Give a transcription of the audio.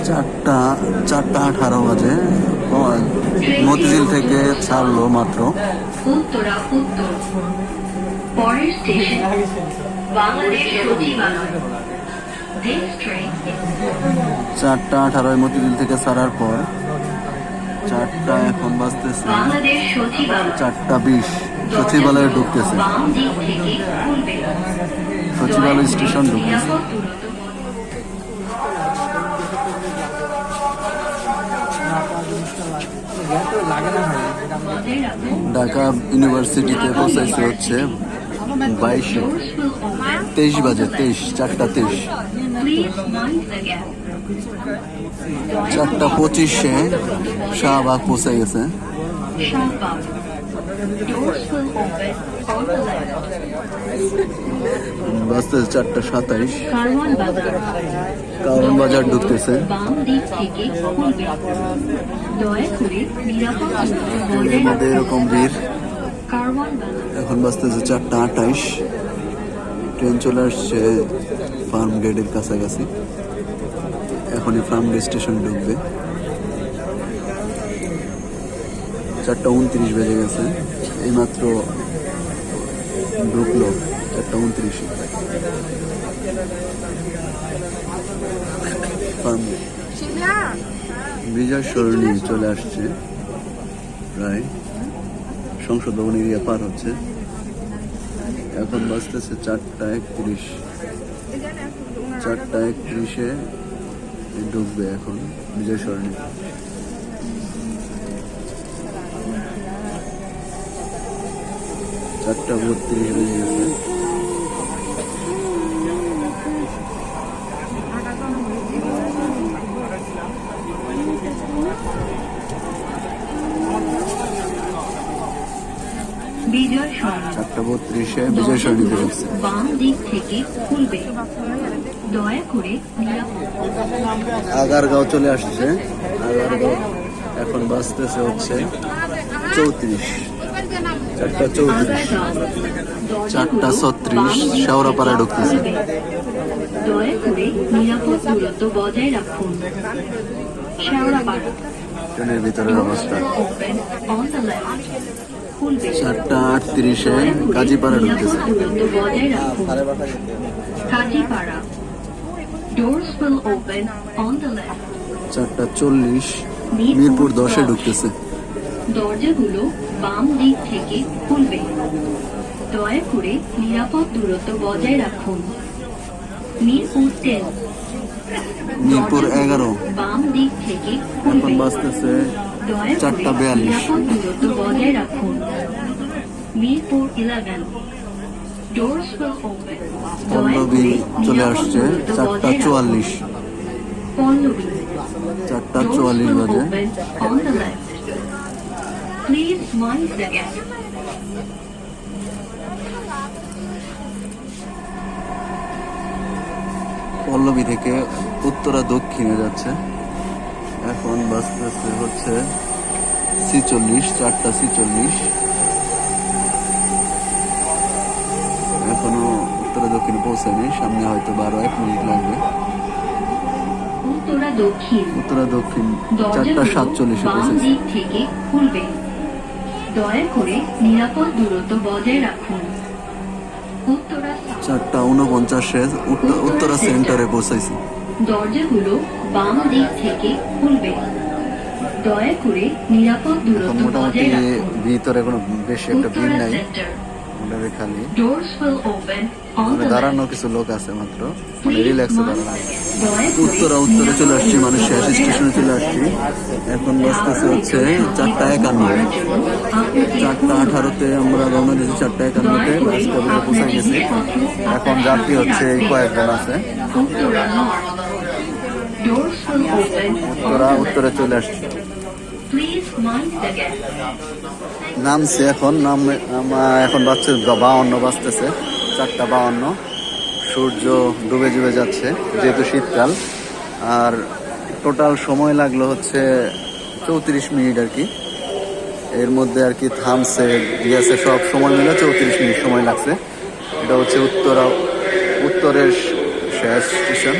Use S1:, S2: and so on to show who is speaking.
S1: 4:18 বাজে। মতিঝিল থেকে ছাড়লো মাত্র।
S2: উত্তরা উত্তর পরের স্টেশন বাংলাদেশ সচিবালয়। This train is
S1: 4:18 মতিঝিল থেকে ছাড়ার পর 4টা এখন বাজতেছে
S2: বাংলাদেশ সচিবালয়।
S1: 4:20 সচিবালয়ে ঢুকতেছে।
S2: বাম দিক থেকে খুলবে।
S1: সচিবালয় স্টেশন ঢুকতেছে।
S2: নিরাপদ দূরত্ব বজায় রাখুন।
S1: ঢাকা ইউনিভার্সিটিতে পৌঁছাইছে হচ্ছে 22
S2: Doors will open.
S1: 23 বাজে। 4:23
S2: Please mind the gap.
S1: 4:25 Shahbag পৌঁছে গেছে।
S2: Shahbag. Doors will open on the left.
S1: বাজতেছে 4:27
S2: Karwan বাজার।
S1: কারণ বাজার ঢুকতেছে।
S2: বাম দিক থেকে খুলবে। দয়া করে নিরাপদ দূরত্ব
S1: এর
S2: বজায়
S1: মধ্যে
S2: রাখুন।
S1: এরকম ভিড়।
S2: কারওয়ান বাজার।
S1: এখন বাজতেছে 4:28 ট্রেন চলে আসছে ফার্ম গেটের কাছাকাছি। এখনই ফার্ম গেট স্টেশন ঢুকবে। 4:29 বেজে গেছে। এইমাত্র ঢুকলো 4:29 ফার্ম গেট। বিজয় সরণি চলে আসছে প্রায়। সংসদ ভবন এরিয়া পার হচ্ছে। এখন বাজতেছে 4:31। 4:31 ঢুকবে এখন বিজয় সরণি। চারটা 32 বেজে গেছে।
S2: বিজয় সরণি।
S1: 4:32 বিজয় সরণিতে ঢুকছে।
S2: বাম দিক থেকে খুলবে। দয়া করে নিরাপদ
S1: আগারগাঁও চলে আসছে। আগারগাঁও এখন বাজতেছে হচ্ছে 34। 4:34 4:36 শেওড়াপাড়া ঢুকতেছে।
S2: দয়া করে নিরাপদ দূরত্ব বজায় রাখুন। শেওড়াপাড়া।
S1: ট্রেনের ভিতরের অবস্থা।
S2: Open on the left. খুলবে।
S1: 4:38 কাজীপাড়া ঢুকতেছে।
S2: নিরাপদ দূরত্ব বজায় রাখুন। Kazipara. Doors will open on the left.
S1: 4:40 Mirpur 10-এ ঢুকতেছে।
S2: দরজাগুলো বাম দিক থেকে খুলবে। দয়া করে নিরাপদ দূরত্ব বজায় রাখুন। মিরপুর 10।
S1: মিরপুর 11
S2: বাম দিক থেকে
S1: এখন
S2: খুলবে।
S1: বাজতেছে
S2: দয়া করে
S1: 4:42
S2: নিরাপদ দূরত্ব বজায় রাখুন। মিরপুর 11। Doors will open. দয়া
S1: পল্লবী
S2: করে
S1: চলে
S2: নিরাপদ
S1: আসছে
S2: দূরত্ব বজায় রাখুন।
S1: 4:44
S2: পল্লবী।
S1: 4:44
S2: Doors will
S1: বাজে।
S2: open on the left. Please mind the gap.
S1: Pallavi থেকে উত্তরা দক্ষিণে যাচ্ছে। এখন বাজতেছে হচ্ছে 46 4:46। এখনো উত্তরা দক্ষিণে পৌঁছায়নি। সামনে হয়তো 1 মিনিট লাগবে।
S2: উত্তরা দক্ষিণ।
S1: উত্তরা দক্ষিণ
S2: দরজাগুলো
S1: 4:47
S2: বাম
S1: পৌঁছেছে।
S2: দিক থেকে খুলবে। দয়া করে নিরাপদ দূরত্ব বজায় রাখুন। উত্তরা
S1: 4:49 উত্তরা সেন্টারে পৌঁছাইছি।
S2: দরজাগুলো বাম দিক থেকে খুলবে। দয়া করে নিরাপদ
S1: এখন
S2: দূরত্ব
S1: মোটামুটি
S2: বজায় রাখুন।
S1: ভিতরে কোনো বেশি একটা ভিড়
S2: উত্তরা
S1: নাই।
S2: সেন্টার।
S1: মোটামুটি খালি
S2: Doors will open on
S1: মানে
S2: the
S1: দাঁড়ানো
S2: left.
S1: কিছু লোক আছে মাত্র, মানে
S2: Please
S1: রিল্যাক্সে
S2: mind
S1: দাঁড়ানো।
S2: the gap. দয়া করে
S1: উত্তরে চলে আসছি,
S2: নিরাপদ
S1: মানে শেষ
S2: দূরত্ব
S1: স্টেশনে চলে আসছি। এখন বাজতেছে হচ্ছে 4:51। 4:18-তে আমরা রওনা দিয়েছি। 4:51-তে বাসকাবাসে পৌঁছায় গেছি। এখন যাত্রী হচ্ছে এই কয়েকজন আছে।
S2: Uttara north. Doors will open on the
S1: উত্তরে
S2: left.
S1: চলে আসছি।
S2: Please mind the gap.
S1: নামছে এখন এখন বাজছে 52 বাজতেছে। 4:52। সূর্য ডুবে ডুবে যাচ্ছে যেহেতু শীতকাল। আর টোটাল সময় লাগলো হচ্ছে 34 মিনিট আর কি। এর মধ্যে আর কি থামছে গিয়েছে সব সময় মিলে 34 মিনিট সময় লাগছে। এটা হচ্ছে উত্তরের শেষ স্টেশন।